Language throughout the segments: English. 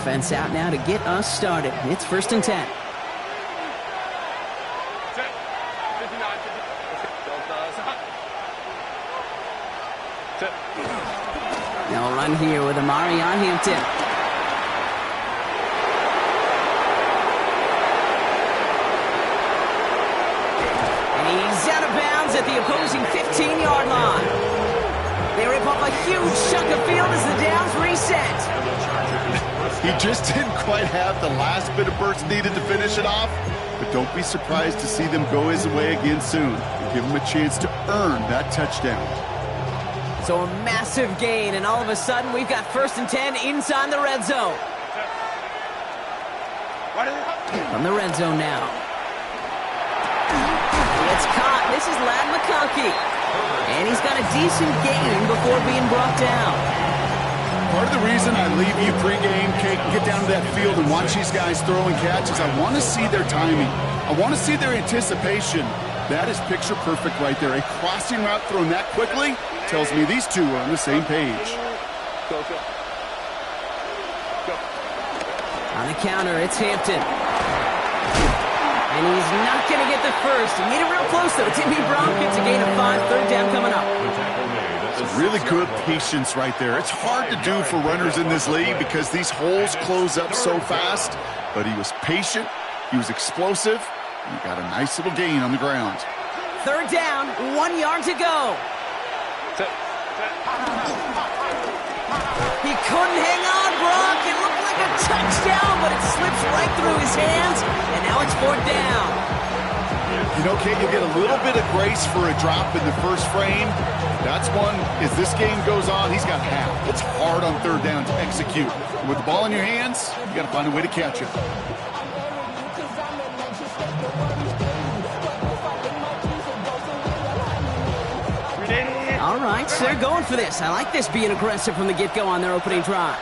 offense out now to get us started. It's 1st and 10. Now a run here with Amari on Hampton. And he's out of bounds at the opposing 15-yard line. They rip off a huge chunk of field as the downs reset. He just didn't quite have the last bit of burst needed to finish it off, but don't be surprised to see them go his way again soon and give him a chance to earn that touchdown. So a massive gain, and all of a sudden we've got 1st and 10 inside the red zone. From the red zone now. It's caught. This is Lad McConkey. And he's got a decent gain before being brought down. Part of the reason I leave you pregame, Kate, and get down to that field and watch these guys throw and catch is I want to see their timing. I want to see their anticipation. That is picture perfect right there. A crossing route thrown that quickly tells me these two are on the same page. On the counter, it's Hampton. And he's not going to get the first. He made it real close, though. Timmy Brown gets a gain of 5, 3rd down coming up. Really good patience right there. It's hard to do for runners in this league because these holes close up so fast. But he was patient, he was explosive, and he got a nice little gain on the ground. 3rd down, 1 yard to go. He couldn't hang on, Brock. It looked like a touchdown, but it slips right through his hands, and now it's 4th down. You know, Kate, you'll get a little bit of grace for a drop in the first frame. That's one, as this game goes on, he's got half. It's hard on 3rd down to execute. With the ball in your hands, you got to find a way to catch it. All right, so they're going for this. I like this being aggressive from the get-go on their opening drive.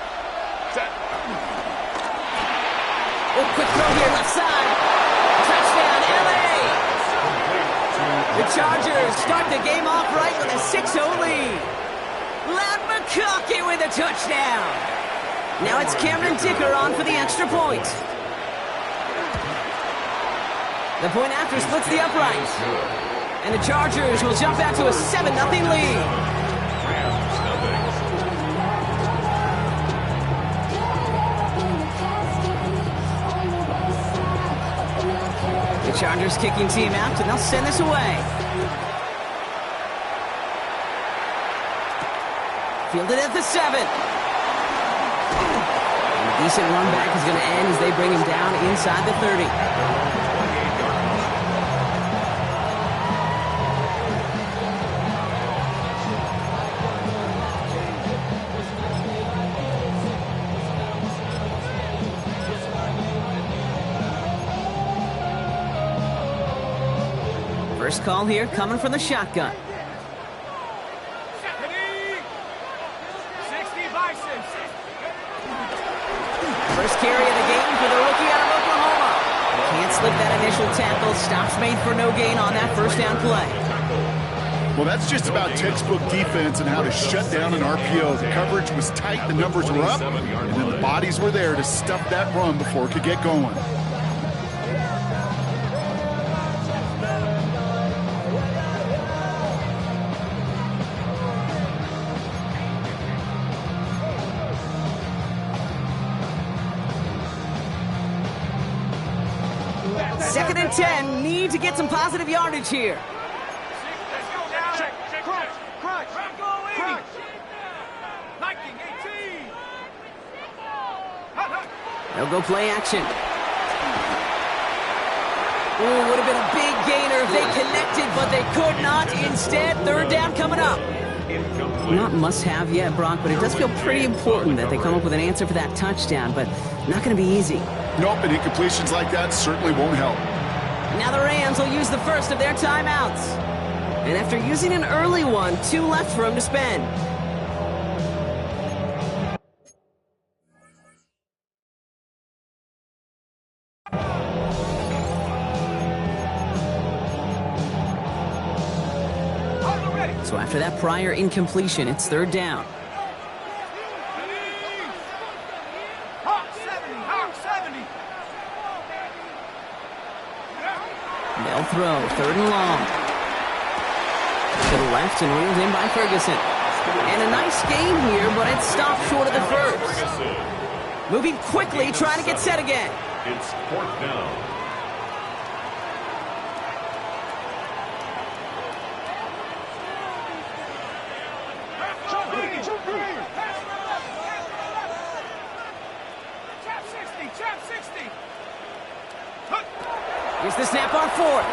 Oh, quick throw here, left side. Touchdown, L.A. The Chargers start the game off right with a 6-0 lead. Lad McConkey with a touchdown. Now it's Cameron Dicker on for the extra point. The point after splits the uprights. And the Chargers will jump out to a 7-0 lead. The Chargers kicking team out, and they'll send this away. Fielded at the 7. And a decent run back is going to end as they bring him down inside the 30. First call here coming from the shotgun. 60 First carry of the game for the rookie out of Oklahoma. Can't slip that initial tackle. Stops made for no gain on that first down play. Well, that's just about textbook defense and how to shut down an RPO. The coverage was tight, the numbers were up, and then the bodies were there to stuff that run before it could get going. Second and 10, need to get some positive yardage here. Let's go now. Crunch. Go in. 19-18. They'll go play action. Ooh, would have been a big gainer if they connected, but they could not. Instead, 3rd down coming up. Not must-have yet, Brock, but it does feel pretty important that they come up with an answer for that touchdown, but not going to be easy. Nope, and incompletions like that certainly won't help. Now the Rams will use the first of their timeouts. And after using an early one, 2 left for him to spend. So after that prior incompletion, it's 3rd down. They'll throw, 3rd and long. To the left and reeled in by Ferguson. And a nice game here, but it stopped short of the first. Moving quickly, trying to get set again. It's 4th down. Here's the snap on 4th.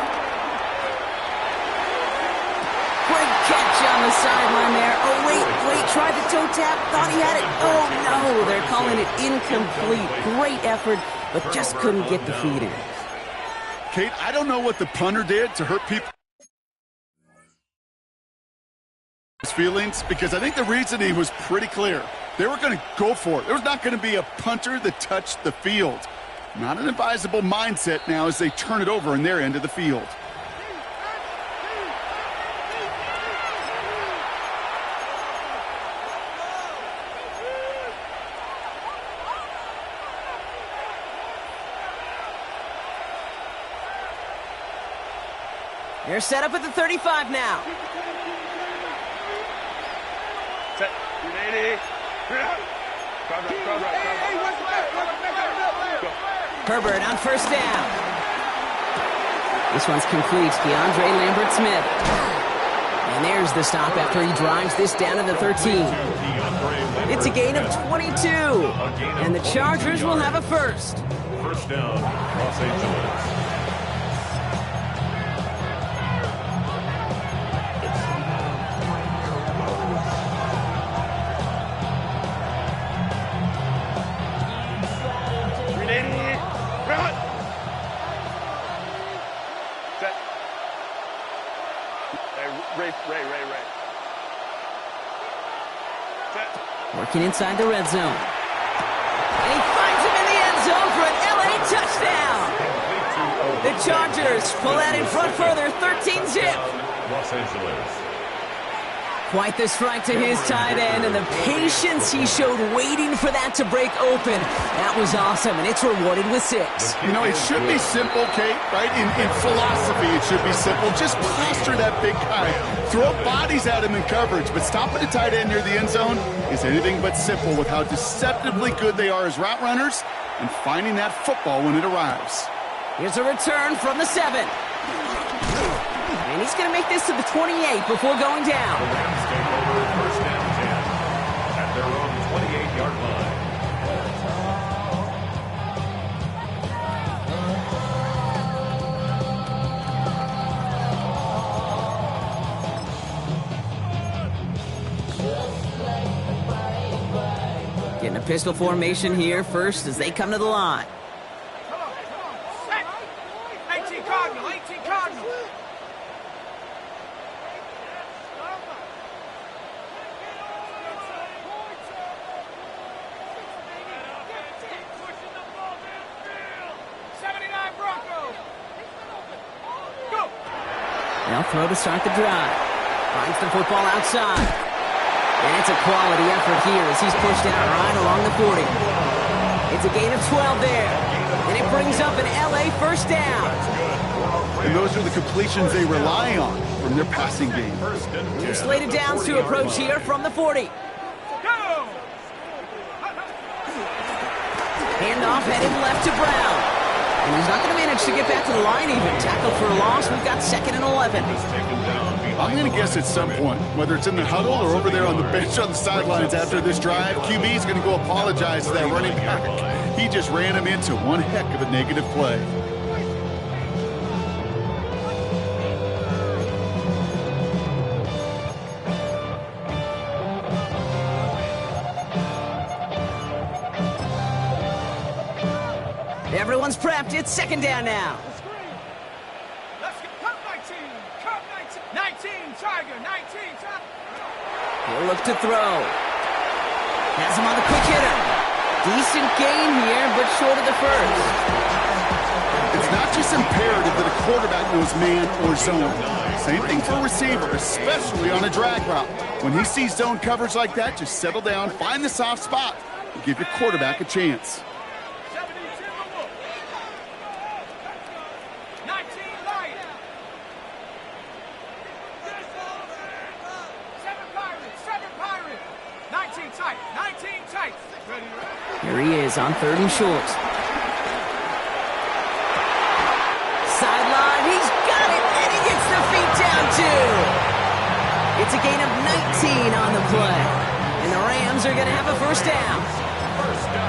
Great catch on the sideline there. Oh, wait, tried the toe tap, thought he had it. Oh, no, they're calling it incomplete. Great effort, but just couldn't get the feet in. Kate, I don't know what the punter did to hurt people's feelings, because I think the reasoning was pretty clear. They were going to go for it. There was not going to be a punter that touched the field. Not an advisable mindset now as they turn it over in their end of the field. They're set up at the 35 now. Set. 380. Herbert on 1st down. This one's complete. DeAndre Lambert-Smith. And there's the stop after he drives this down to the 13. It's a gain of 22. And the Chargers will have a first. 1st down, Los Angeles. Working inside the red zone. And he finds him in the end zone for an LA touchdown. The Chargers pull that in front further, 13-zip. Los Angeles. Quite the strike to his tight end, and the patience he showed waiting for that to break open. That was awesome, and it's rewarded with 6. You know, it should be simple, Kate, right? In philosophy, it should be simple. Just posture that big guy. Throw bodies at him in coverage, but stopping the tight end near the end zone is anything but simple with how deceptively good they are as route runners and finding that football when it arrives. Here's a return from the 7. And he's going to make this to the 28 before going down. The Rams take over 1st down 10 at their own 28-yard line. Getting a pistol formation here first as they come to the line. 18 Cardinal, 18 Cardinal. They'll throw to start the drive. Finds the football outside. And it's a quality effort here as he's pushed out right along the 40. It's a gain of 12 there. And it brings up an LA 1st down. And those are the completions they rely on from their passing game. Two slated downs to approach here from the 40. Handoff headed left to Brown. And he's not going to manage to get back to the line even. Tackled for a loss. We've got 2nd and 11. I'm going to guess at some point, whether it's in the huddle or over there on the bench on the sidelines after this drive, QB is going to go apologize to that running back. He just ran him into one heck of a negative play. Everyone's prepped. It's 2nd down now. Let's go. Cup 19. Cup 19. 19, Tiger. 19, Tiger. He'll look to throw. Has him on the quick hitter. Decent gain here, but short of the first. It's not just imperative that a quarterback knows man or zone. Same thing for a receiver, especially on a drag route. When he sees zone coverage like that, just settle down, find the soft spot, and give your quarterback a chance. 19 Lions. Here he is on 3rd and short. Sideline, he's got it, and he gets the feet down too. It's a gain of 19 on the play, and the Rams are going to have a first down.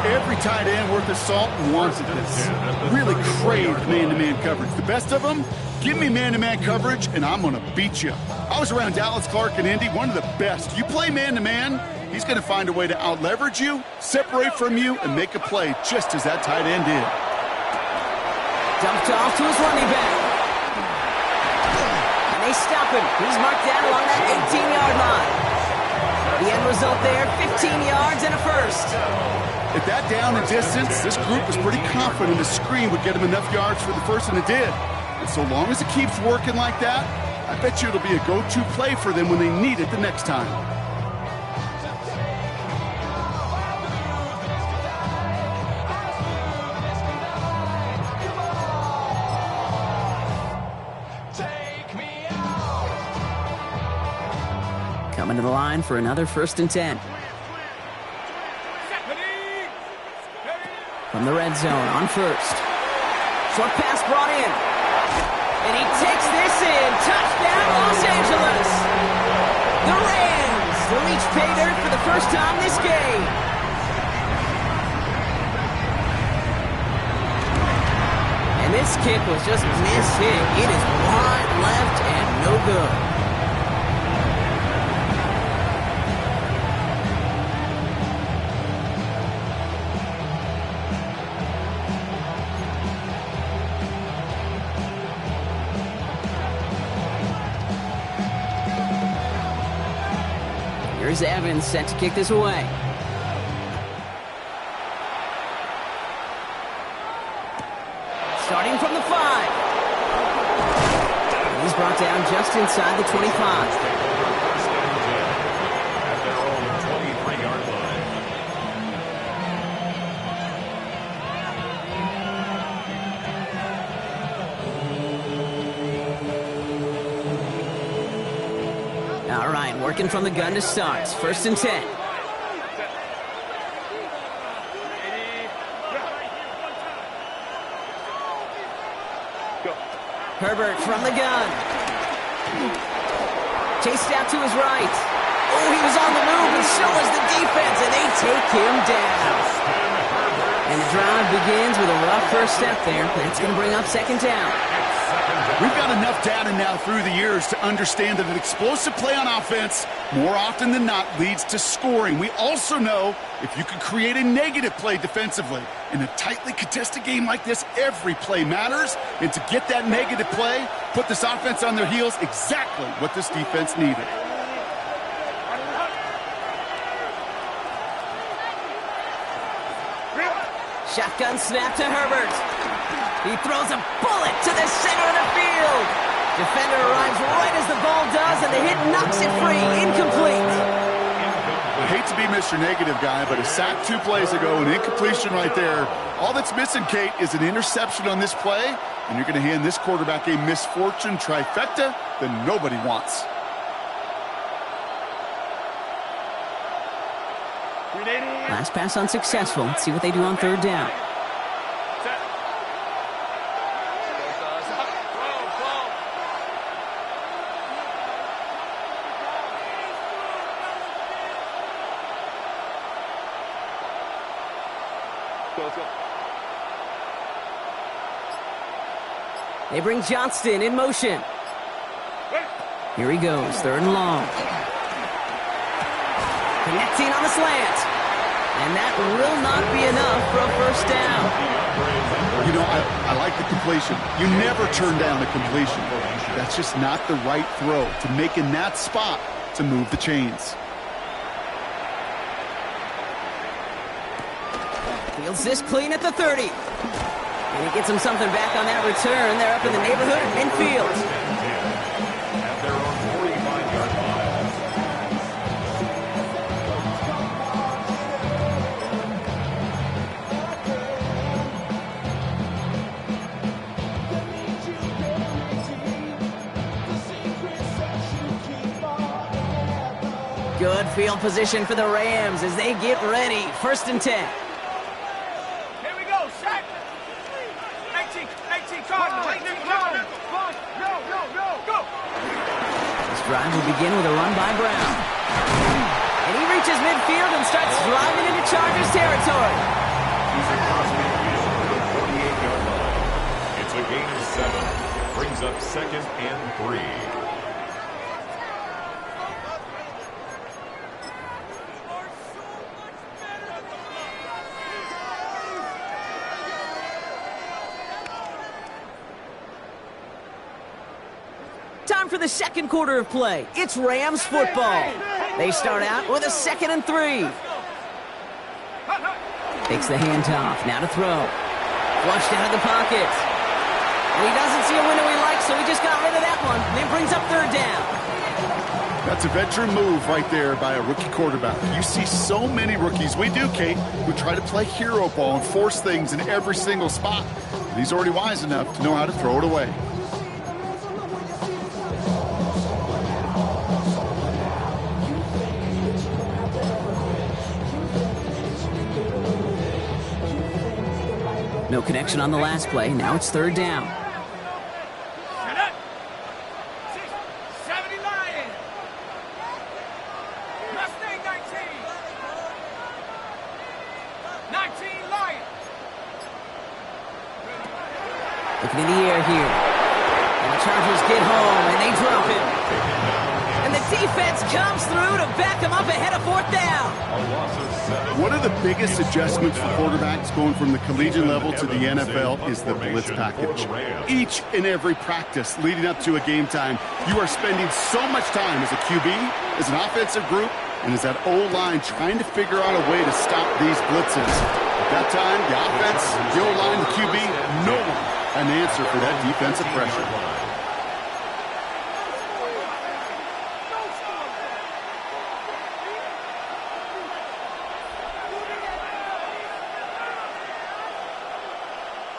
Every tight end worth his salt wanted this. Really craved man-to-man coverage. The best of them, give me man-to-man coverage, and I'm going to beat you. I was around Dallas Clark and Indy, one of the best. You play man-to-man, he's going to find a way to out-leverage you, separate from you, and make a play just as that tight end did. Dumped off to his running back. And they stop him. He's marked down along that 18-yard line. The end result there, 15 yards and a first. At that down and distance, this group was pretty confident the screen would get him enough yards for the first, and it did. And so long as it keeps working like that, I bet you it'll be a go-to play for them when they need it the next time. Coming to the line for another 1st and 10. From the red zone on 1st. Short pass brought in. And he takes this in. Touchdown, Los Angeles. The Rams, the reach pay dirt for the first time this game. And this kick was just miss-hit. It is wide left and no good. Here's Evans set to kick this away. Starting from the 5. He's brought down just inside the 25. At their own 23-yard line. All right, working from the gun to start. 1st and 10. Herbert from the gun. Chased out to his right. Oh, he was on the move, and so was the defense, and they take him down. And the drive begins with a rough first step there. That's going to bring up 2nd down. We've got enough data now through the years to understand that an explosive play on offense more often than not leads to scoring. We also know if you can create a negative play defensively. In a tightly contested game like this, every play matters. And to get that negative play, put this offense on their heels, exactly what this defense needed. Shotgun snap to Herbert. He throws a bullet to the center of the field. Defender arrives right as the ball does, and the hit knocks it free. Incomplete. I hate to be Mr. Negative guy, but a sack 2 plays ago, an incompletion right there. All that's missing, Kate, is an interception on this play, and you're going to hand this quarterback a misfortune trifecta that nobody wants. Last pass unsuccessful. Let's see what they do on 3rd down. They bring Johnston in motion. Here he goes, 3rd and long. Connecting on the slant. And that will not be enough for a first down. You know, I like the completion. You never turn down a completion. That's just not the right throw to make in that spot to move the chains. Fields this clean at the 30. And he gets him something back on that return. They're up in the neighborhood of midfield. At their own 45-yard line. Good field position for the Rams as they get ready. 1st and 10. drive will begin with a run by Brown. And he reaches midfield and starts driving into Chargers territory. He's across midfield to the 48-yard line. It's a gain of 7. Brings up 2nd and 3. Time for the second quarter of play. It's Rams football. They start out with a 2nd and 3. Takes the handoff. Now to throw. Flushed out of the pocket. And he doesn't see a window he likes, so he just got rid of that one. And it brings up 3rd down. That's a veteran move right there by a rookie quarterback. You see so many rookies, we do, Kate, who try to play hero ball and force things in every single spot. And he's already wise enough to know how to throw it away. No connection on the last play. Now it's 3rd down. Shut up. 70 Lions. Mustang 19. 19 Lions. Looking in the air here. And the Chargers get home, and they drop him. And the defense comes through to back him up ahead of 4th down. A loss of 7. One of the biggest adjustments for quarterbacks going from the collegiate level to the NFL is the blitz package. Each and every practice leading up to a game time, you are spending so much time as a QB, as an offensive group, and as that O-line trying to figure out a way to stop these blitzes. At that time, the offense, the O-line, the QB, no one an answer for that defensive pressure.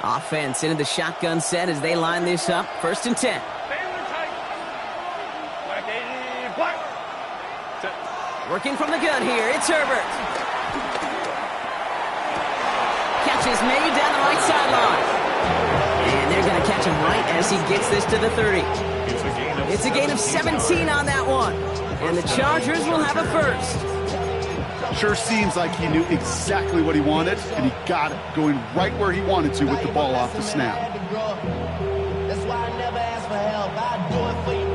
Offense into the shotgun set as they line this up. 1st and 10. Working from the gun here. It's Herbert. Catch is made down the right sideline. And they're going to catch him right as he gets this to the 30. It's a gain of 17 on that one. And the Chargers will have a 1st. Sure seems like he knew exactly what he wanted, and he got it, going right where he wanted to with the ball off the snap. That's why I never ask for help. I do it for you.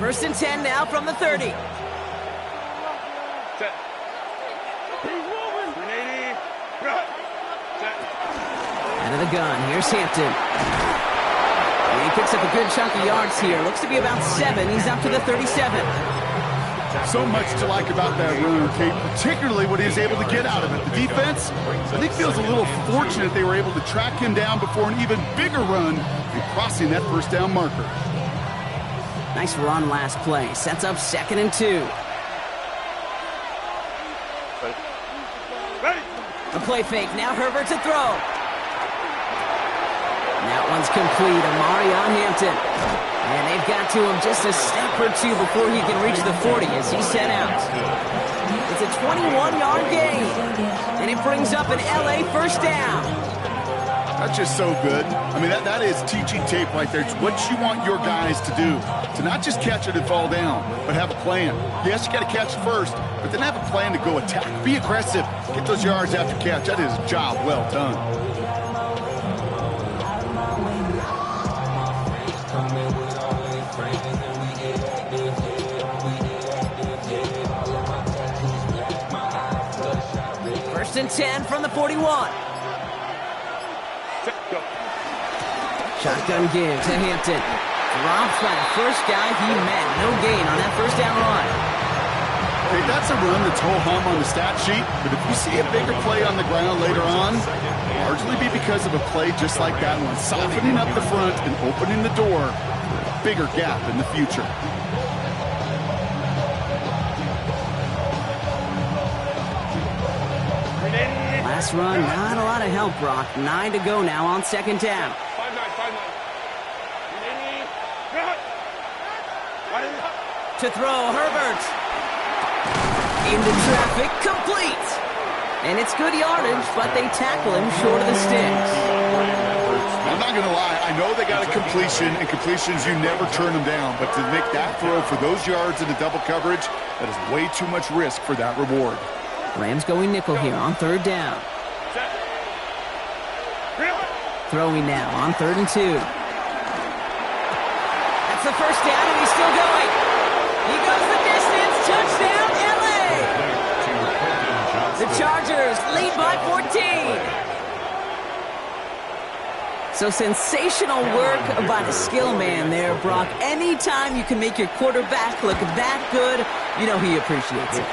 1st and 10 now from the 30. Set. Out of the gun, here's Hampton. And he picks up a good chunk of yards here. Looks to be about 7. He's up to the 37. So much to like about that run, Kate, particularly what he was able to get out of it. The defense, I think, feels a little fortunate they were able to track him down before an even bigger run and crossing that 1st down marker. Nice run last play. Sets up 2nd and 2. A play fake. Now Herbert to throw. And that one's complete. Amari on Hampton. And they've got to him just a step or 2 before he can reach the 40 as he's sent out. It's a 21-yard gain. And it brings up an LA 1st down. That's just so good. I mean, that is teaching tape right there. It's what you want your guys to do. To not just catch it and fall down, but have a plan. Yes, you got to catch it first, but then have a plan to go attack. Be aggressive. Get those yards after catch. That is a job well done. First and 10 from the 41. Shotgun give to Hampton. Drops by the first guy he met. No gain on that 1st down run. Hey, that's a run that's ho-hum on the stat sheet, but if you see a bigger play on the ground later on, largely be because of a play just like that one, softening up the front and opening the door for a bigger gap in the future. Last run, not a lot of help, Brock. 9 to go now on 2nd down. 5-9. To throw, Herbert. Into traffic, complete. And it's good yardage, but they tackle him short of the sticks. I'm not going to lie. I know they got a completion, and completions, you never turn them down. But to make that throw for those yards into double coverage, that is way too much risk for that reward. Rams going nickel here on 3rd down. Throwing now on 3rd and 2. That's the first down, and he's still going. He goes the distance. Touchdown, LA! The Chargers lead by 14. So sensational work by the skill man there, Brock. Anytime you can make your quarterback look that good, you know he appreciates it.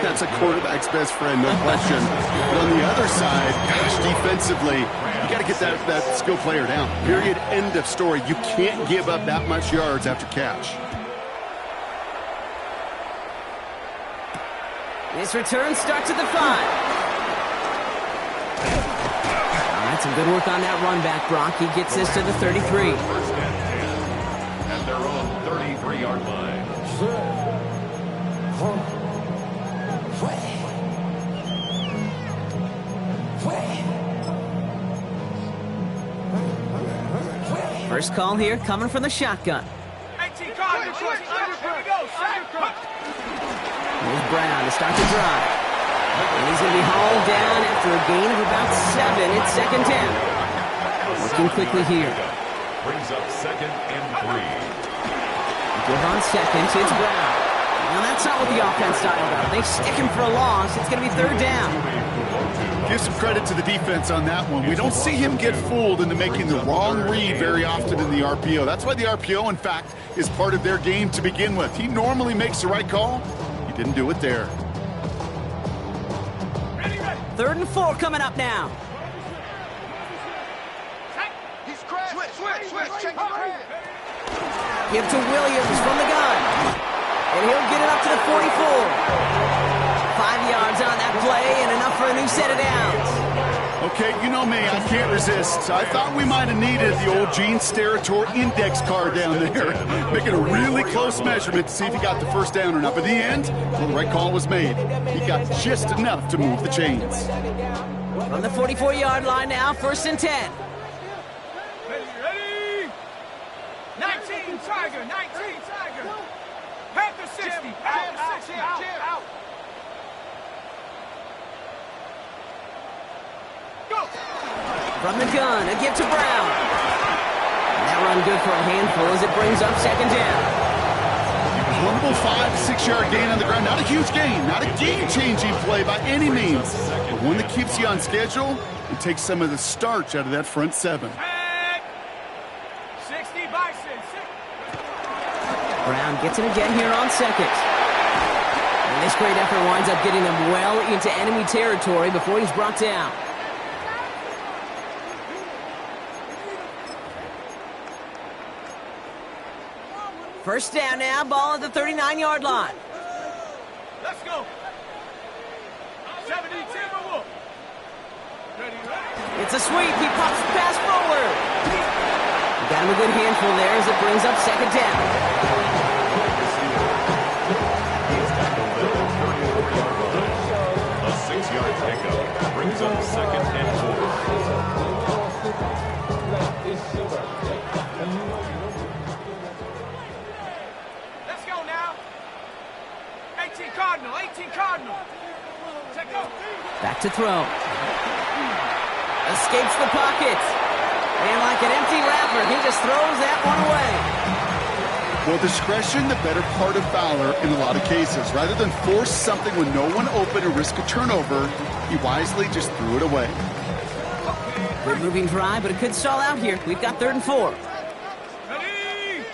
That's a quarterback's best friend, no question. But on the other side, gosh, defensively, you got to get that skill player down. Period, end of story. You can't give up that much yards after catch. This return starts at the 5. Some good work on that run back, Brock. He gets this to the 33. First and 10 at their own 33-yard line. First call here coming from the shotgun. 18 card, here we go. Here's Brown to start the drive. And he's going to be hauled down after a gain of about 7. It's 2nd down. Working quickly here. Brings up 2nd and 3. Give on 2nd. It's Brown. Now that's not what the offense dialed up. They stick him for a loss. It's going to be 3rd down. Give some credit to the defense on that one. We don't see him get fooled into making the wrong read very often in the RPO. That's why the RPO, in fact, is part of their game to begin with. He normally makes the right call. He didn't do it there. 3rd and 4 coming up now. He's crashed. Switch. Check the crash. Give to Williams from the gun. And he'll get it up to the 44. 5 yards on that play and enough for a new set of downs. Okay, you know me, I can't resist. I thought we might have needed the old Gene Steratore index card down there, making a really close measurement to see if he got the first down or not. But in the end, well, the right call was made. He got just enough to move the chains. From the 44-yard line now, 1st and 10. Ready? 19 Tiger. Panther 60. Out. Go. From the gun, a give to Brown. And that run good for a handful as it brings up 2nd down. Humble 5 to 6 yard gain on the ground. Not a huge gain, not a game-changing play by any means, but one that keeps you on schedule and takes some of the starch out of that front 7. 60 Bison. Brown gets it again here on 2nd. And this great effort winds up getting them well into enemy territory before he's brought down. First down now, ball at the 39-yard line. Let's go. 70 Timberwolf. Ready. It's a sweep. He pops the pass forward. Got him a good handful there as it brings up 2nd down. A 6-yard pickup brings up 2nd and 4. Let's go now. 18 Cardinal. Take go. Back to throw. Escapes the pocket. And like an empty wrapper, he just throws that one away. Well, discretion, the better part of valor in a lot of cases. Rather than force something when no one open and risk a turnover, he wisely just threw it away. Good moving drive, but it could stall out here. We've got 3rd and 4. Ready.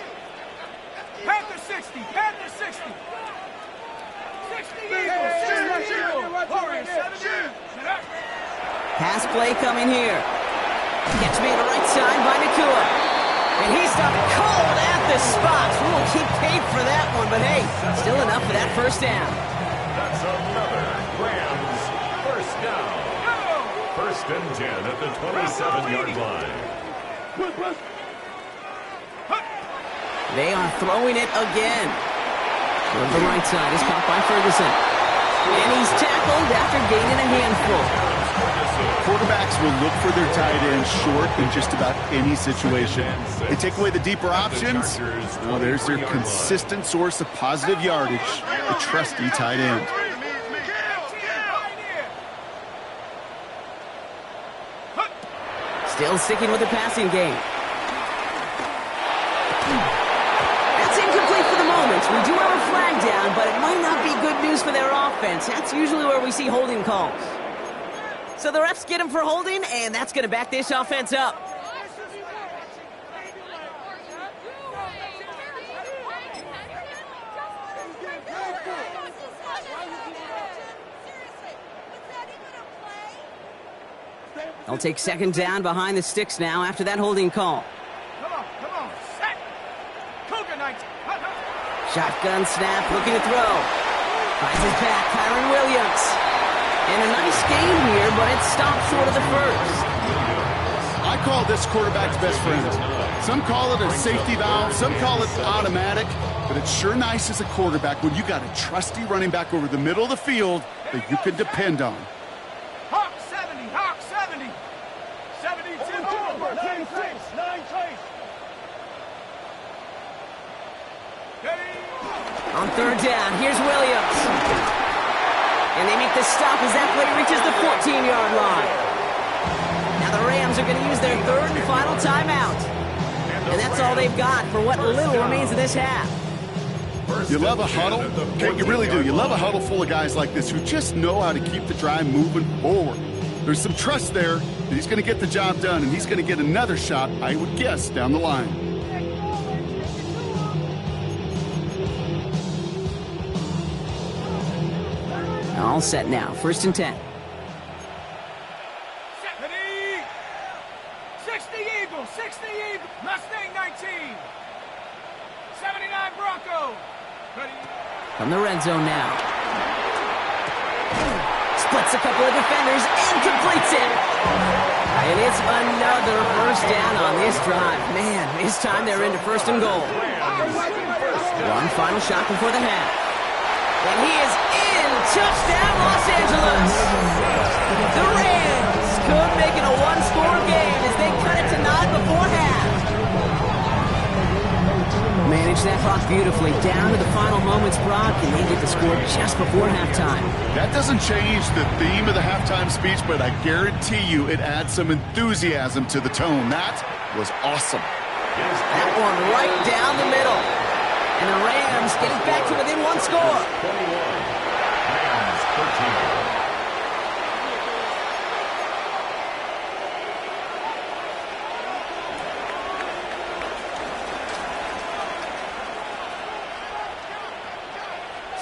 Panther 60. 60 Eagles. Warriors 70. Pass play coming here. Catch me on the right side by Nakua. And he's stopped cold at the spot. We will keep paid for that one, but hey, still enough for that first down. That's another Rams first down. 1st and 10 at the 27-yard line. They are throwing it again. On the right side is caught by Ferguson. And he's tackled after gaining a handful. Quarterbacks will look for their tight end short in just about any situation. They take away the deeper options. Well, there's their consistent source of positive yardage, the trusty tight end. Still sticking with the passing game. That's incomplete for the moment. We do have a flag down, but it might not be good news for their offense. That's usually where we see holding calls. So the refs get him for holding, and that's going to back this offense up. They'll take second down behind the sticks now after that holding call. Come on, set. Cougar Knights. Shotgun snap, looking to throw. Finds his back, Kyron Williams. And a nice game here, but it stopped short of the first. I call this quarterback's best friend. Some call it a safety valve, some call it automatic, but it's sure nice as a quarterback when you got a trusty running back over the middle of the field that you can depend on. Hawk 70, Hawk 70. 72. 9 trace. On third down, here's Williams. And they make the stop as that play reaches the 14-yard line. Now the Rams are going to use their third and final timeout. And that's all they've got for what little remains of this half. You love a huddle? Okay, you really do. You love a huddle full of guys like this who just know how to keep the drive moving forward. There's some trust there that he's going to get the job done, and he's going to get another shot, I would guess, down the line. All set now. First and 10. 60 Eagles, 60 Eagles. Mustang 19. 79 Bronco. From the red zone now. Splits a couple of defenders and completes it. And it's another first down on this drive. Man, this time they're into first and goal. One final shot before the half. And he is in. Touchdown, Los Angeles. The Rams could make it a one-score game as they cut it to 9 before half. Manage that clock beautifully down to the final moments, Brock, and they get the score just before halftime. That doesn't change the theme of the halftime speech, but I guarantee you it adds some enthusiasm to the tone. That was awesome. That one right down the middle. And the Rams get it back to within one score. 21. Rams 13.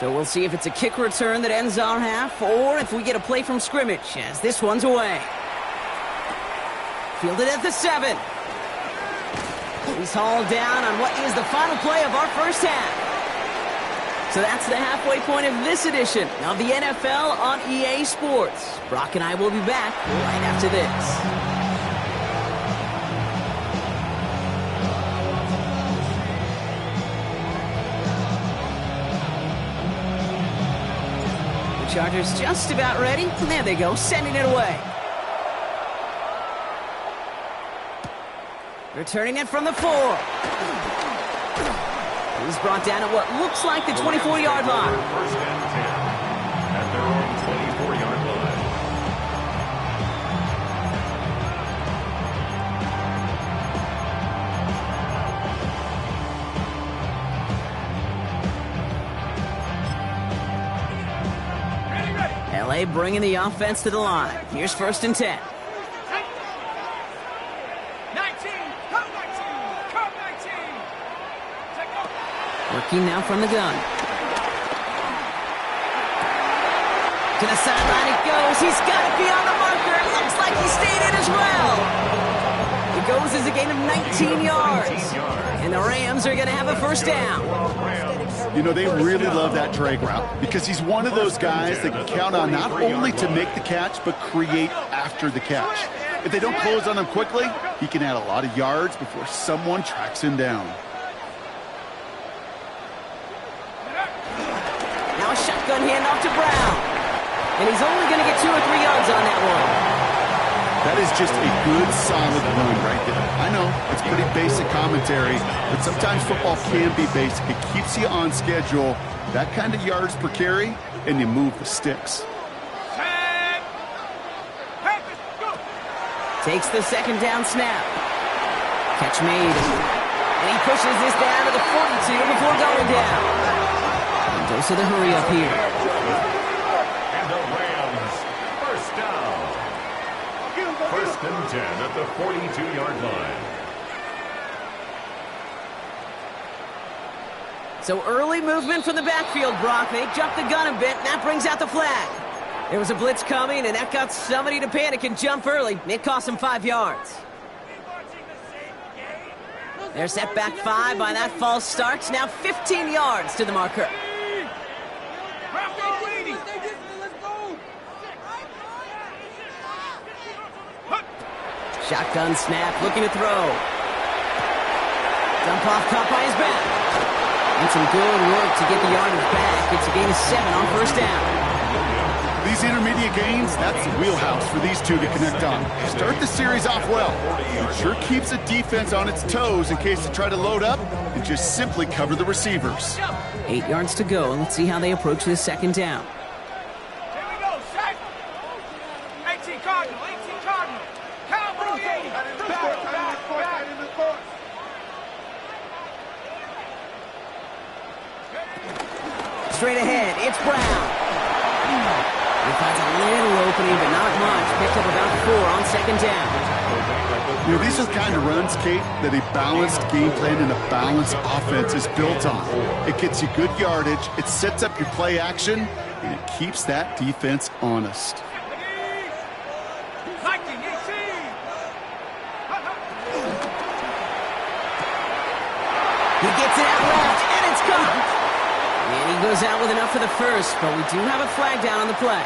So we'll see if it's a kick return that ends our half, or if we get a play from scrimmage, as this one's away. Fielded at the 7. He's hauled down on what is the final play of our first half. So that's the halfway point of this edition of the NFL on EA Sports. Brock and I will be back right after this. Chargers just about ready. And there they go, sending it away. Returning it from the 4. He's brought down at what looks like the 24-yard line. First and 10 at their own 24-yard line. LA bringing the offense to the line. Here's first and 10. 19, come 19, come 19. Take off. Working now from the gun. To the sideline it goes. He's got it beyond the marker. It looks like he stayed in as well. It goes as a gain of 19 yards. And the Rams are going to have a first down. You know, they really love that drag route because he's one of those guys that can count on not only to make the catch, but create after the catch. If they don't close on him quickly, he can add a lot of yards before someone tracks him down. Now a shotgun handoff to Brown. And he's only going to get 2 or 3 yards on that one. That is just a good, solid run right there. I know, it's pretty basic commentary, but sometimes football can be basic. It keeps you on schedule, that kind of yards per carry, and you move the sticks. Takes the second down snap. Catch made. And he pushes this down to the 42 before going down. And goes to the hurry up here. And the Rams, first down. First and 10 at the 42-yard line. So early movement from the backfield, Brock. They jumped the gun a bit, and that brings out the flag. There was a blitz coming, and that got somebody to panic and jump early. It cost them 5 yards. They're set back 5 by that false start. Now 15 yards to the marker. Shotgun snap, looking to throw. Dump off, caught by his back. And some good work to get the yardage back. It's a gain of 7 on first down. These intermediate gains, that's the wheelhouse for these two to connect on. Start the series off well. It sure keeps the defense on its toes in case they try to load up and just simply cover the receivers. 8 yards to go. Let's see how they approach this second down. Here we go, set. 18 Cardinal, 18 Cardinal. Cowboy 80. Back. Straight ahead, it's Brown. He finds a little opening, but not much. Picked up about 4 on second down. You know, these are the kind of runs, Kate, that a balanced game plan and a balanced offense is built on. It gets you good yardage, it sets up your play action, and it keeps that defense honest. He gets it out left, and it's caught. And he goes out with enough for the first, but we do have a flag down on the play.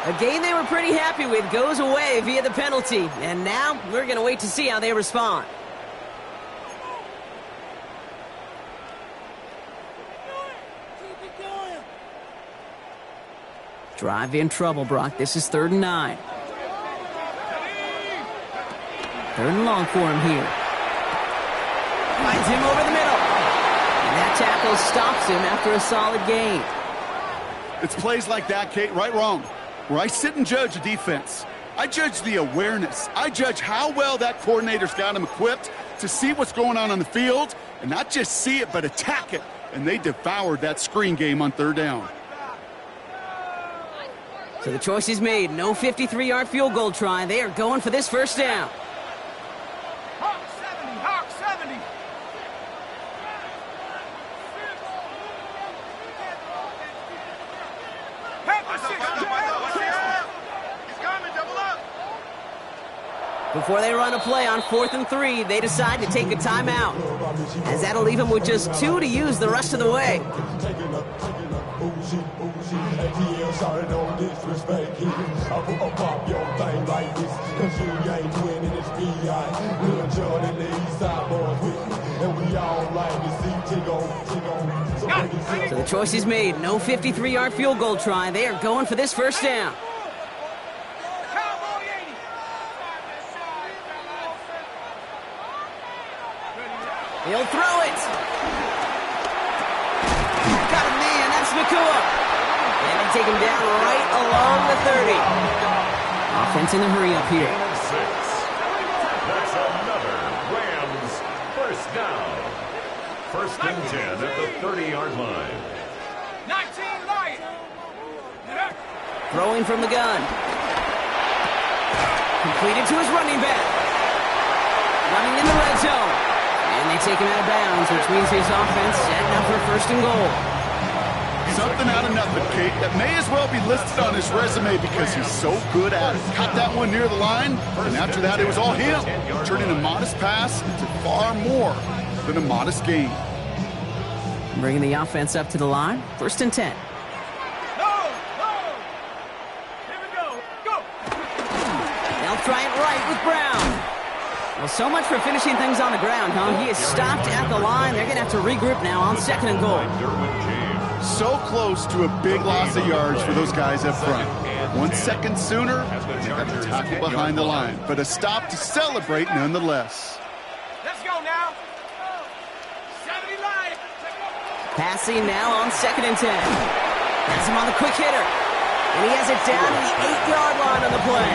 A game they were pretty happy with goes away via the penalty, and now we're going to wait to see how they respond. Drive in trouble, Brock. This is 3rd and 9. 3rd and long for him here. Finds him over the middle. And that tackle stops him after a solid gain. It's plays like that, Kate, right, wrong, where I sit and judge a defense. I judge the awareness. I judge how well that coordinator's got him equipped to see what's going on the field, and not just see it, but attack it. And they devoured that screen game on 3rd down. So the choice is made. No 53-yard field goal try. They are going for this first down. Hawk 70, Hawk 70. Before they run a play on 4th and 3, they decide to take a timeout, as that'll leave them with just 2 to use the rest of the way. So the choice is made. No 53-yard field goal try. They are going for this first down. He'll throw it. Got a man. That's Nakua. And they take him down right along the 30. Offense in a hurry up here. 6. That's another Rams first down. First and 10 at the 30-yard line. 19 Lion. Throwing from the gun. Completed to his running back. Running in the red zone. And they take him out of bounds, which means his offense setting up for 1st and goal. Something out of nothing, Kate, that may as well be listed on his resume because he's so good at it. Caught that one near the line, and after that it was all him, turning a modest pass into far more than a modest gain. Bringing the offense up to the line. 1st and 10. No. Here we go. Go. They'll try it right with Brown. Well, so much for finishing things on the ground, huh? He is stopped at the line. They're going to have to regroup now on 2nd and goal. So close to a big loss of yards for those guys up front. 1 second sooner, they got the tackle behind the line. But a stop to celebrate nonetheless. Let's go now. 70 line. Passing now on 2nd and 10. Has him on the quick hitter. And he has it down to the 8-yard line on the play.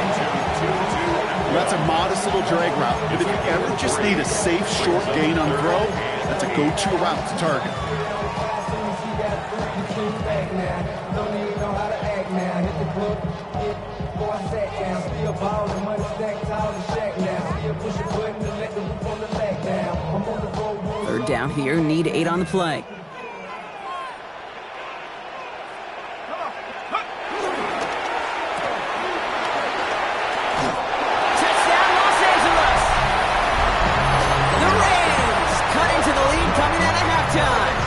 That's a modest little drag route. But if you ever just need a safe, short gain on the throw, that's a go-to route to target. Third down here, need 8 on the play. Touchdown, Los Angeles! The Rams cut into the lead coming out of halftime.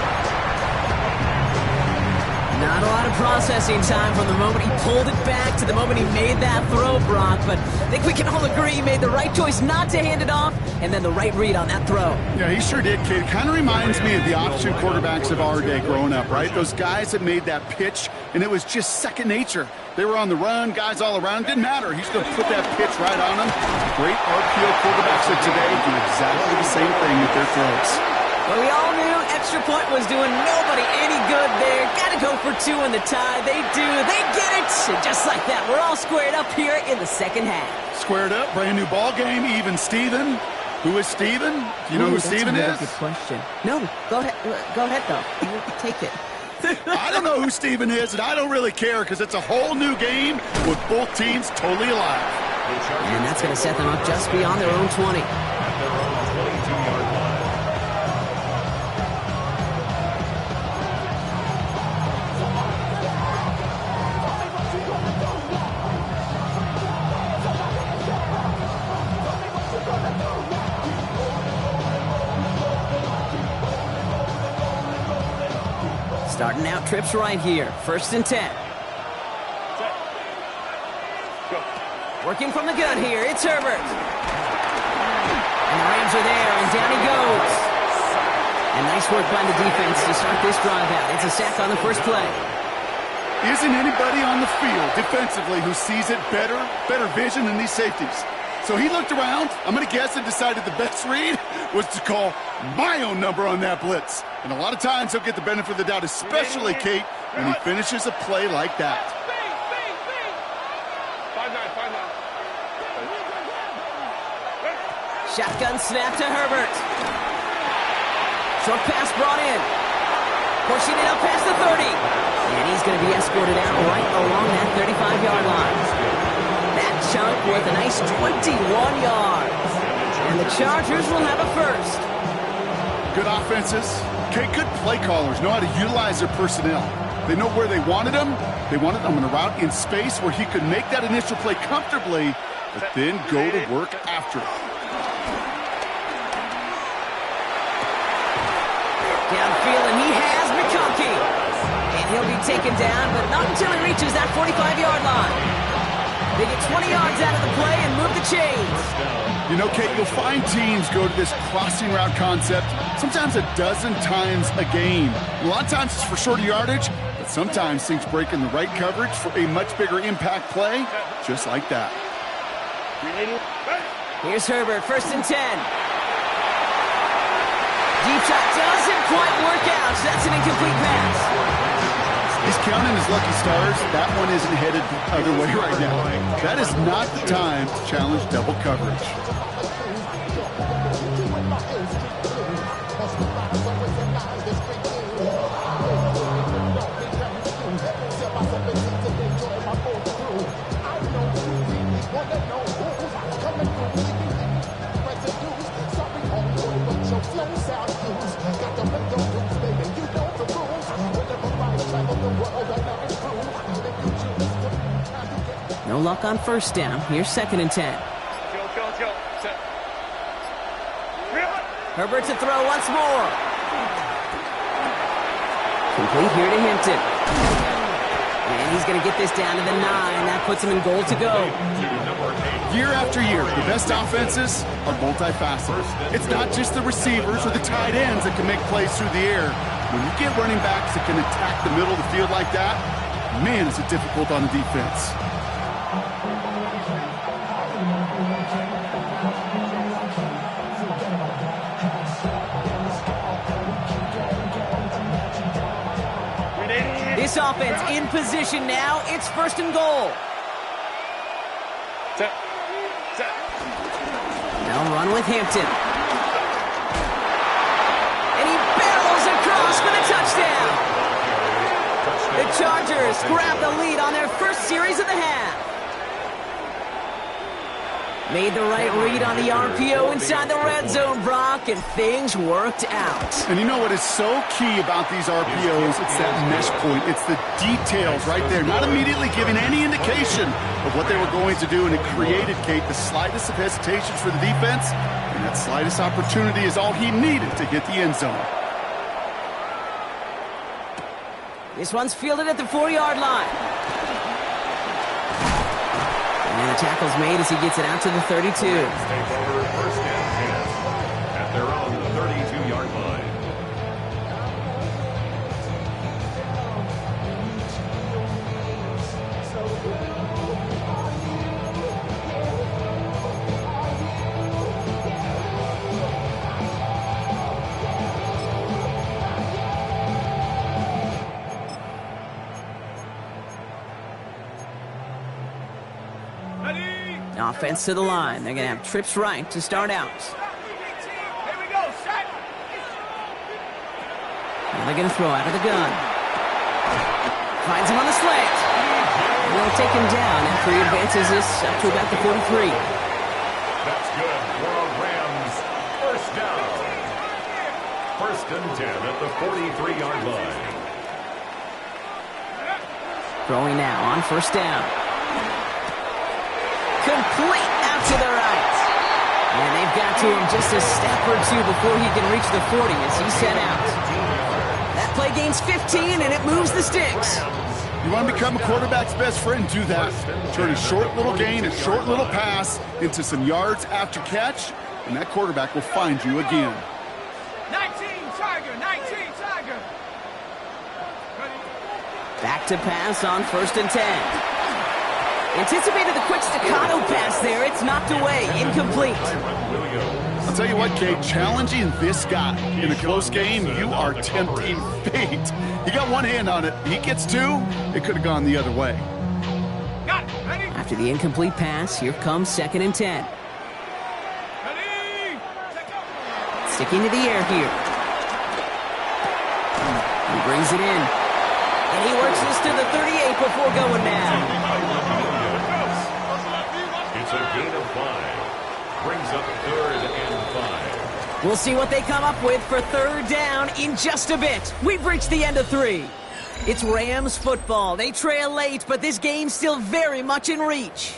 Not a lot of processing time from the moment he pulled it back to the moment he made that throw, Brock, but I think we can all agree he made the right choice not to hand it off, and then the right read on that throw. Yeah, he sure did, kid. Kind of reminds me of the option quarterbacks of our day growing up, right? Those guys that made that pitch, and it was just second nature. They were on the run, guys all around. Didn't matter. He's going to put that pitch right on them. Great RPO quarterbacks of today do exactly the same thing with their throws. Well, we all knew extra point was doing nobody any good there. Got to go for 2 in the tie. They do. They get it. And just like that, we're all squared up here in the second half. Squared up, brand new ball game, even Steven. Who is Steven? Do you know who Steven is? That's a good question. No, go ahead. Go ahead, though. You take it. I don't know who Steven is, and I don't really care because it's a whole new game with both teams totally alive. And that's going to set them up just beyond their own 20. At their own 22-yard line. Starting out trips right here. 1st and 10. Working from the gun here. It's Herbert. And the Rams are there, and down he goes. And nice work by the defense to start this drive out. It's a sack on the first play. Isn't anybody on the field defensively who sees it better vision than these safeties? So he looked around, I'm going to guess, and decided the best read was to call my own number on that blitz. And a lot of times he'll get the benefit of the doubt, especially, Kate, when he finishes a play like that. Shotgun snap to Herbert. Short pass brought in. Pushing it up past the 30. And he's going to be escorted out right along that 35-yard line. That chunk worth a nice 21 yards. And the Chargers will have a first. Good offenses. Okay, good play callers know how to utilize their personnel. They know where they wanted them. They wanted them on a route in space where he could make that initial play comfortably, but then go to work after it. Downfield, and he has McConkey. And he'll be taken down, but not until he reaches that 45-yard line. They get 20 yards out of the play and move the chains. You know, Kate, you'll find teams go to this crossing route concept sometimes a dozen times a game. A lot of times it's for shorter yardage, but sometimes things break in the right coverage for a much bigger impact play, just like that. Here's Herbert, 1st and 10. Deep shot doesn't quite work out. That's an incomplete pass. He's counting his lucky stars. That one isn't headed the other way right now. That is not the time to challenge double coverage. No luck on 1st down. Here's 2nd and 10. Herbert to throw once more. Complete here to Hinton. And he's going to get this down to the 9. That puts him in goal to go. Year after year, the best offenses are multifaceted. It's not just the receivers or the tight ends that can make plays through the air. When you get running backs that can attack the middle of the field like that, man, is it difficult on the defense. This offense in position now. It's first and goal. Now run with Hampton. And he barrels across for the touchdown. The Chargers grab the lead on their first series of the half. Made the right read on the RPO inside the red zone, Brock, and things worked out. And you know what is so key about these RPOs? It's that mesh point. It's the details right there. Not immediately giving any indication of what they were going to do, and it created, Kate, the slightest of hesitations for the defense, and that slightest opportunity is all he needed to hit the end zone. This one's fielded at the 4-yard line. And the tackle's made as he gets it out to the 32. Take over first and 10 at their own 32-yard line. Offense to the line. They're going to have trips right to start out. Here we go, set. Now they're going to throw out of the gun. Finds him on the slant. They'll take him down after he advances this up to about the 43. That's good for a Rams first down. First and 10 at the 43-yard line. Throwing now on first down. Complete out to the right. And they've got to him just a step or two before he can reach the 40 as he's sent out. That play gains 15 and it moves the sticks. You want to become a quarterback's best friend, do that. Turn a short little gain, a short little pass into some yards after catch, and that quarterback will find you again. 19 Tiger, 19 Tiger. Back to pass on first and 10. Anticipated the quick staccato pass there. It's knocked away. Incomplete. I'll tell you what, Kate, challenging this guy in a close game, you are tempting fate. He got one hand on it. He gets two. It could have gone the other way. Got it. Ready? After the incomplete pass, here comes second and 10. Ready? Sticking to the air here. He brings it in. And he works this to the 38 before going now. It's a gain of 5. Brings up third and 5. We'll see what they come up with for third down in just a bit. We've reached the end of 3. It's Rams football. They trail late, but this game's still very much in reach.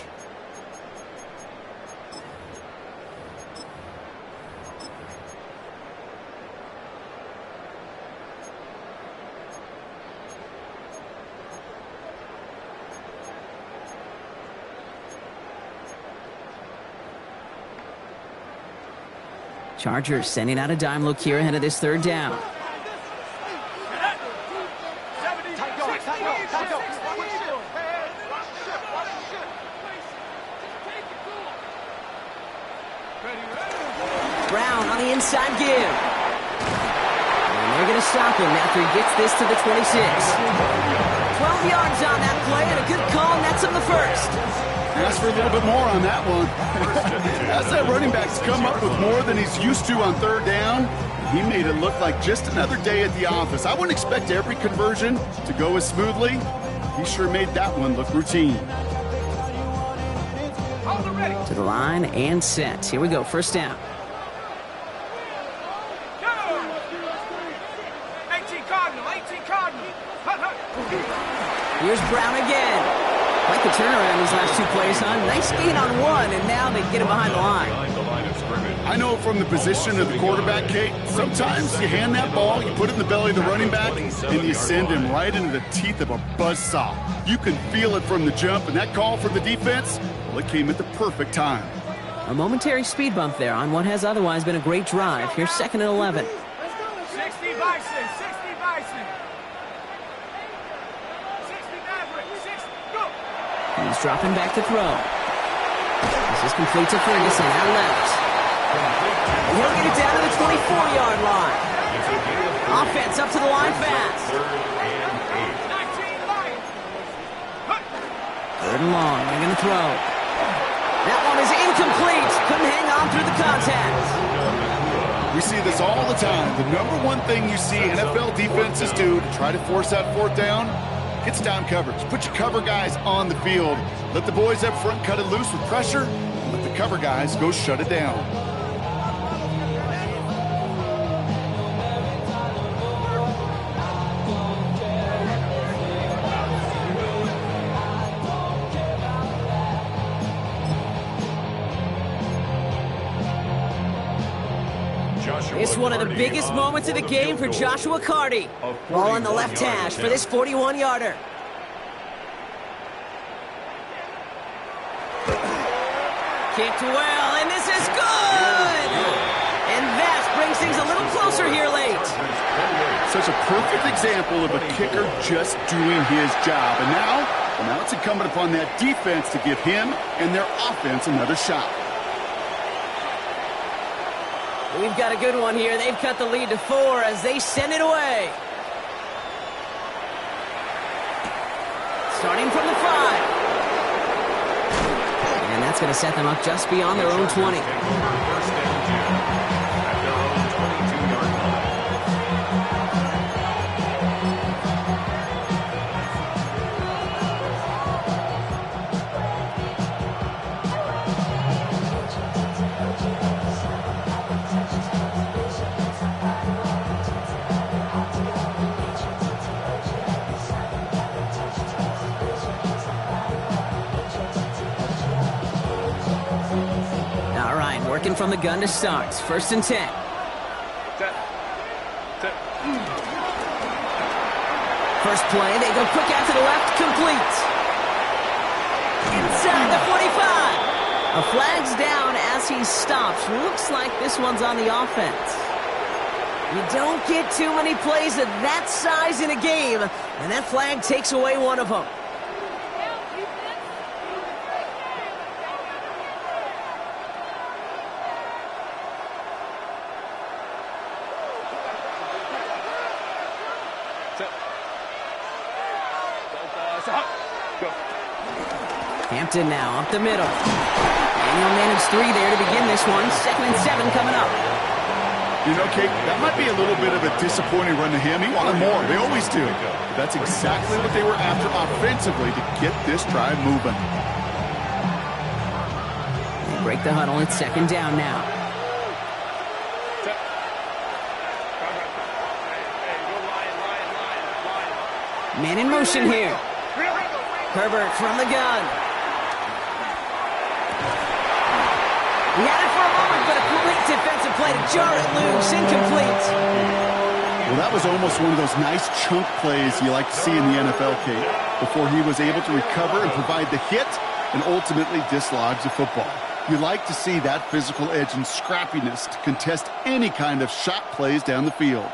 Chargers sending out a dime look here ahead of this third down. Brown on the inside give. And they're going to stop him after he gets this to the 26. 12 yards on that play and a good call nets him the first. Ask for a little bit more on that one. As that running back's come up with more than he's used to on third down, he made it look like just another day at the office. I wouldn't expect every conversion to go as smoothly. He sure made that one look routine. To the line and set. Here we go, first down. 18 Cardinal, 18 Cardinal. Here's Brown again. Like the turnaround these last 2 plays, huh? Nice gain on one, and now they get him behind the line. I know from the position of the quarterback, Kate, sometimes you hand that ball, you put it in the belly of the running back, and you send him right into the teeth of a buzzsaw. You can feel it from the jump, and that call from the defense, well, it came at the perfect time. A momentary speed bump there on what has otherwise been a great drive. Here's second and 11. 60 Bison, 60 Bison. 60 Maverick, 60, go. He's dropping back to throw. This is complete to Ferguson, out left. And he'll get it down to the 24-yard line. Offense up to the line fast. 3rd and long, they're going to throw. That one is incomplete. Couldn't hang on through the contact. We see this all the time. The number one thing you see NFL defenses do to try to force that 4th down, it's down coverage. Put your cover guys on the field. Let the boys up front cut it loose with pressure. Let the cover guys go shut it down. It's one of the biggest moments of the game for Joshua Carty. Ball on the left hash for this 41-yarder. Kicked well, and this is good! And that brings things a little closer here late. Such a perfect example of a kicker just doing his job. And now it's incumbent upon that defense to give him and their offense another shot. We've got a good one here. They've cut the lead to 4 as they send it away. Starting from the 5. And that's going to set them up just beyond their own 20. Working from the gun to start. 1st and 10. First play, they go quick out to the left, complete. Inside the 45. A flag's down as he stops. Looks like this one's on the offense. You don't get too many plays of that size in a game, and that flag takes away one of them. Hampton now up the middle. And he'll manage 3 there to begin this one. 2nd and 7 coming up. You know, Kate, that might be a little bit of a disappointing run to him. He wanted more. They always do. But that's exactly what they were after offensively to get this drive moving. They break the huddle. It's 2nd down now. Man in motion here. Herbert from the gun. He had it for a moment, but a complete defensive play to jar it loose. Incomplete. Well, that was almost one of those nice chunk plays you like to see in the NFL, Kate, before he was able to recover and provide the hit and ultimately dislodge the football. You like to see that physical edge and scrappiness to contest any kind of shot plays down the field.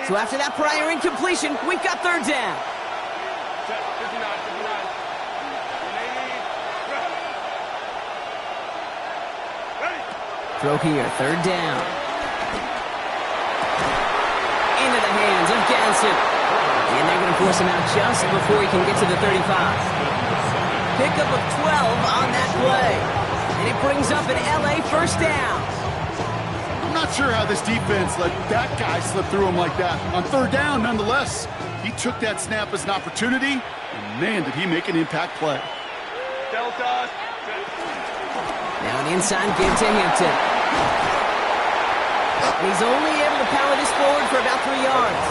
So after that prior incompletion, we've got 3rd down. Throw here, 3rd down. Into the hands of Ganson. And they're going to force him out just before he can get to the 35. Pickup of 12 on that play. And it brings up an LA 1st down. I'm not sure how this defense let that guy slip through him like that. On 3rd down, nonetheless, he took that snap as an opportunity, and man, did he make an impact play. Delta. Now an inside give to Hampton. He's only able to power this forward for about 3 yards.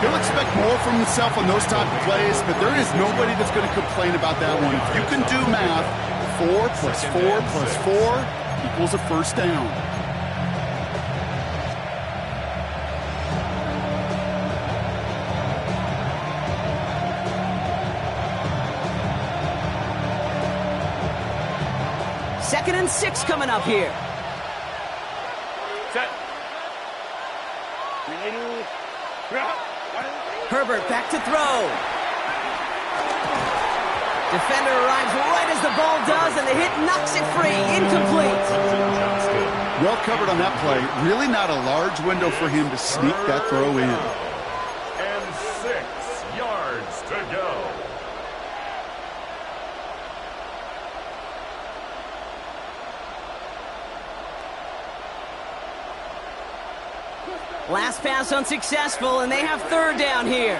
He'll expect more from himself on those type of plays, but there is nobody that's going to complain about that one. If you can do math, 4 plus 4 plus 4 equals a 1st down. Second and 6 coming up here. Set. Herbert back to throw. Defender arrives right as the ball does, and the hit knocks it free. Incomplete. Well covered on that play. Really not a large window for him to sneak that throw in. And 6 yards to go. Last pass unsuccessful, and they have third down here.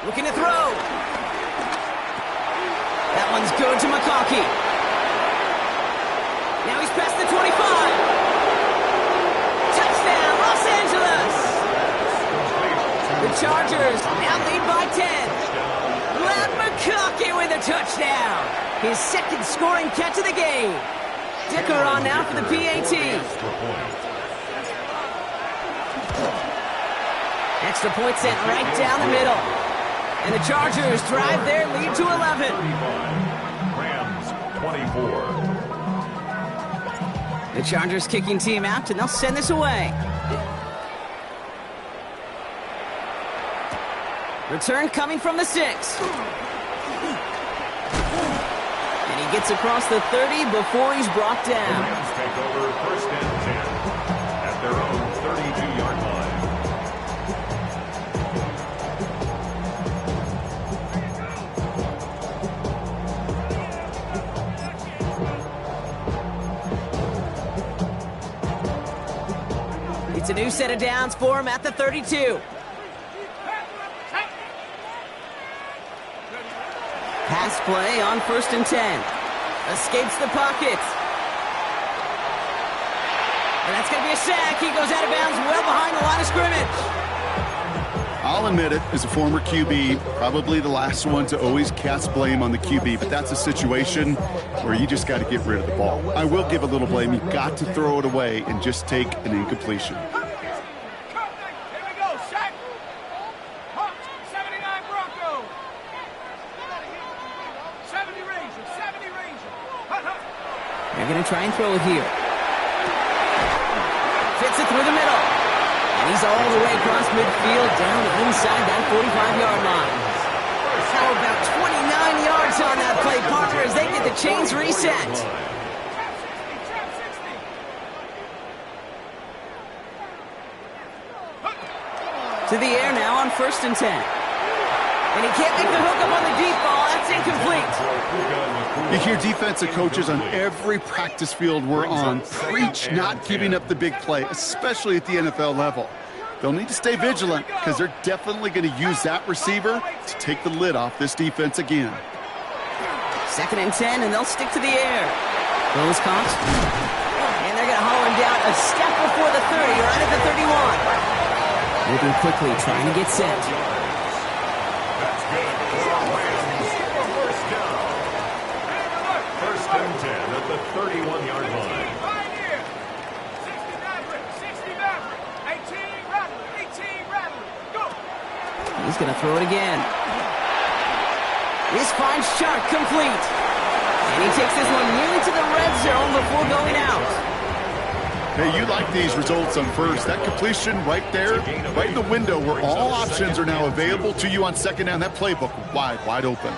Looking to throw. That one's good to McConkey. Now he's past the 25. Touchdown, Los Angeles. The Chargers now lead by 10. Glad McConkey with a touchdown. His second scoring catch of the game. Dicker on now for the PAT. Extra point sent right down the middle. And the Chargers drive their lead to 11. Rams 24. The Chargers kicking team out, and they'll send this away. Return coming from the 6. And he gets across the 30 before he's brought down. Rams take over first and 10 at their own 32-yard line. It's a new set of downs for him at the 32. Pass play on first and 10. Escapes the pocket. And that's going to be a sack. He goes out of bounds well behind the line of scrimmage. I'll admit it, as a former QB, probably the last one to always cast blame on the QB, but that's a situation where you just got to get rid of the ball. I will give a little blame. You've got to throw it away and just take an incompletion. Here we go, Shaq. 79 Bronco. 70 Ranger, 70 Ranger. They're going to try and throw it here. Fits it through the middle. And he's all the way across midfield down inside that 45-yard line. How about 29 yards on that play, partner, as they get the chains reset. To the air now on first and 10. And he can't make the hook up on the deep ball. That's incomplete. You hear defensive coaches on every practice field we're on preach not giving up the big play, especially at the NFL level. They'll need to stay vigilant because they're definitely going to use that receiver to take the lid off this defense again. Second and 10, and they'll stick to the air. Those caught. And they're going to haul him down a step before the 30, right at the 31. Moving quickly, trying to get set. That's good for Rams for first down. First and 10 at the 31-yard line. 60 Maverick, 18 Rattler, 18 Rattler. Go! He's going to throw it again. This finds Shark complete. And he takes this one nearly to the red zone before going out. Hey, you like these results on first. That completion right there, right in the window where all options are now available to you on second down. That playbook wide open.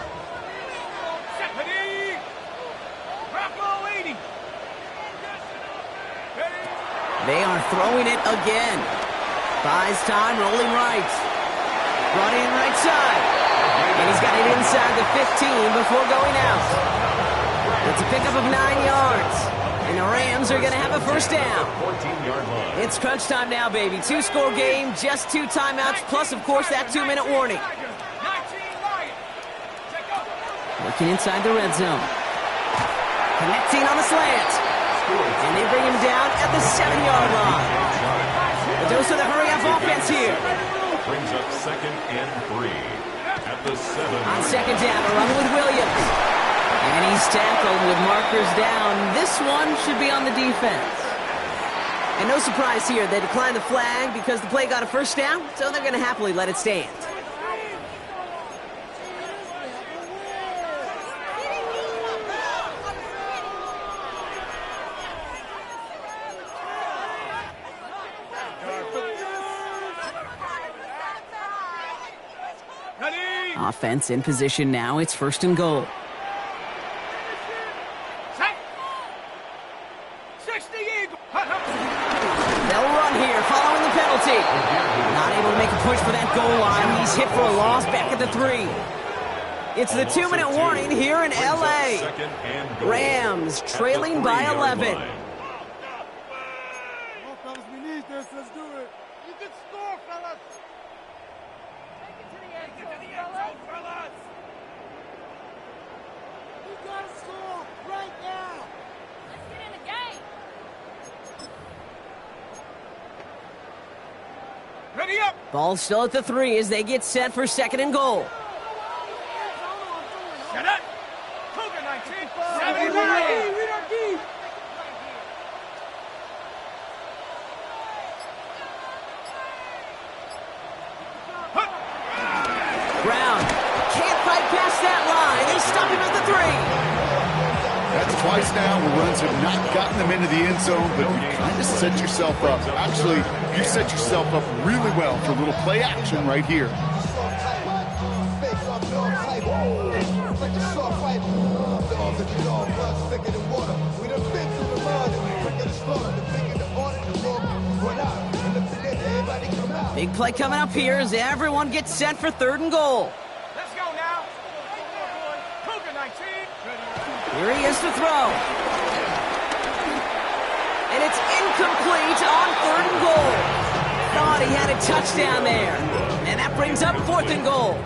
Ready? Bronco 80. They are throwing it again. Buys time, rolling right. Brought in right side. And he's got it inside the 15 before going out. It's a pickup of 9 yards. And the Rams are going to have a first down. 14-yard line. It's crunch time now, baby. 2-score game, just 2 timeouts, plus, of course, that 2-minute warning. 19 Lion. Check up. Working inside the red zone. Connecting on the slant. And they bring him down at the 7-yard line. The dose of the hurry-up offense here. Brings up second and 3 at the 7. On second down, a run with Williams. And he's tackled with markers down. This one should be on the defense. And no surprise here, they declined the flag because the play got a first down, so they're going to happily let it stand. Offense in position now. It's 1st and goal. Set. 60 Eagle. They'll run here following the penalty. Not able to make a push for that goal line. He's hit for a loss back at the 3. It's the 2-minute warning here in LA. Rams trailing by 11. We need this. Let's do it. You can score, fellas. Take it to the end zone, fellas. You gotta score right now. Let's get in the game. Ready up. Ball still at the 3 as they get set for 2nd and goal. Set up. Cougar 19. 7 Brown can't fight past that line. They stop him at the 3. That's twice now where runs have not gotten them into the end zone, but you kind of set yourself up. Actually, you set yourself up really well for a little play action right here. Big play coming up here as everyone gets set for 3rd and goal. Let's go now. Cougar 19. Here he is to throw. And it's incomplete on 3rd and goal. Thought he had a touchdown there. And that brings up 4th and goal.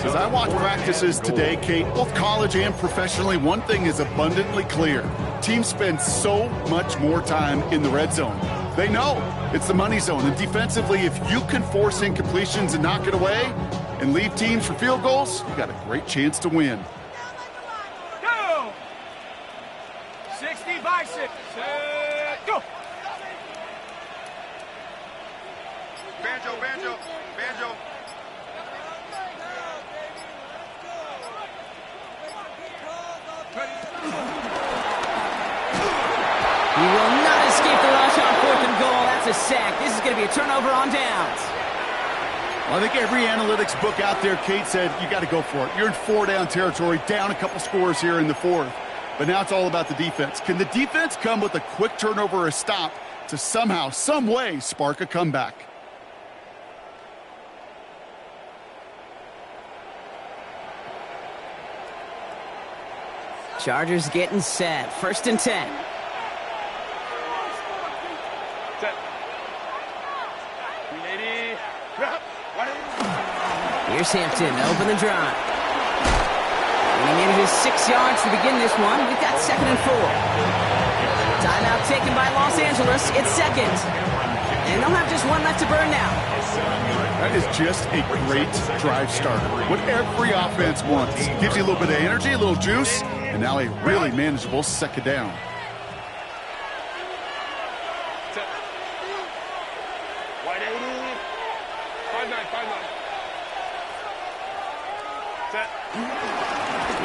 As I watch practices today, Kate, both college and professionally, one thing is abundantly clear. Teams spend so much more time in the red zone. They know it's the money zone. And defensively, if you can force incompletions and knock it away and leave teams for field goals, you got a great chance to win. Go. 60 by 6. Set. Go. Banjo. He will not escape the rush on 4th and goal. That's a sack. This is going to be a turnover on downs. Well, I think every analytics book out there, Kate, said you got to go for it. You're in 4-down territory, down a couple scores here in the 4th. But now it's all about the defense. Can the defense come with a quick turnover or a stop to somehow, some way, spark a comeback? Chargers getting set. 1st and 10. Here's Hampton, open the drive. And he manages 6 yards to begin this one. We've got 2nd and 4. Timeout taken by Los Angeles. It's 2nd. And they'll have just 1 left to burn now. That is just a great drive starter. What every offense wants. Gives you a little bit of energy, a little juice, and now a really manageable 2nd down.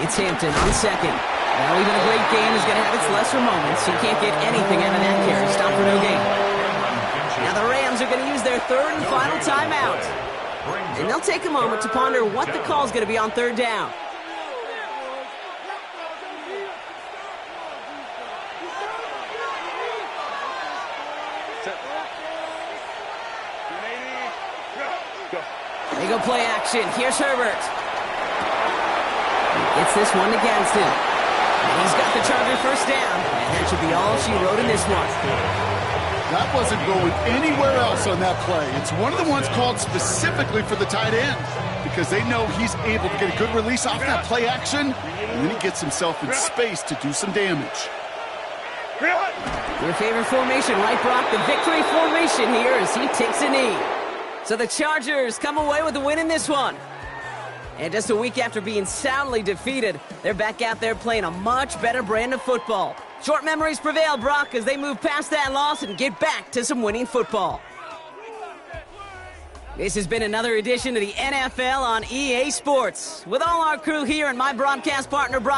It's Hampton on 2nd. Well, even a great game is going to have its lesser moments. He can't get anything out of that carry. Stop for no gain. Now the Rams are going to use their 3rd and final timeout. And they'll take a moment to ponder what the call is going to be on 3rd down. They go play action. Here's Herbert. Gets this one against him. And he's got the Charger 1st down. And that should be all she wrote in this one. That wasn't going anywhere else on that play. It's one of the ones called specifically for the tight end because they know he's able to get a good release off that play action, and then he gets himself in space to do some damage. Your favorite formation, right, Brock? The victory formation here as he takes a knee. So the Chargers come away with the win in this one. And just a week after being soundly defeated, they're back out there playing a much better brand of football. Short memories prevail, Brock, as they move past that loss and get back to some winning football. This has been another edition of the NFL on EA Sports. With all our crew here and my broadcast partner, Brock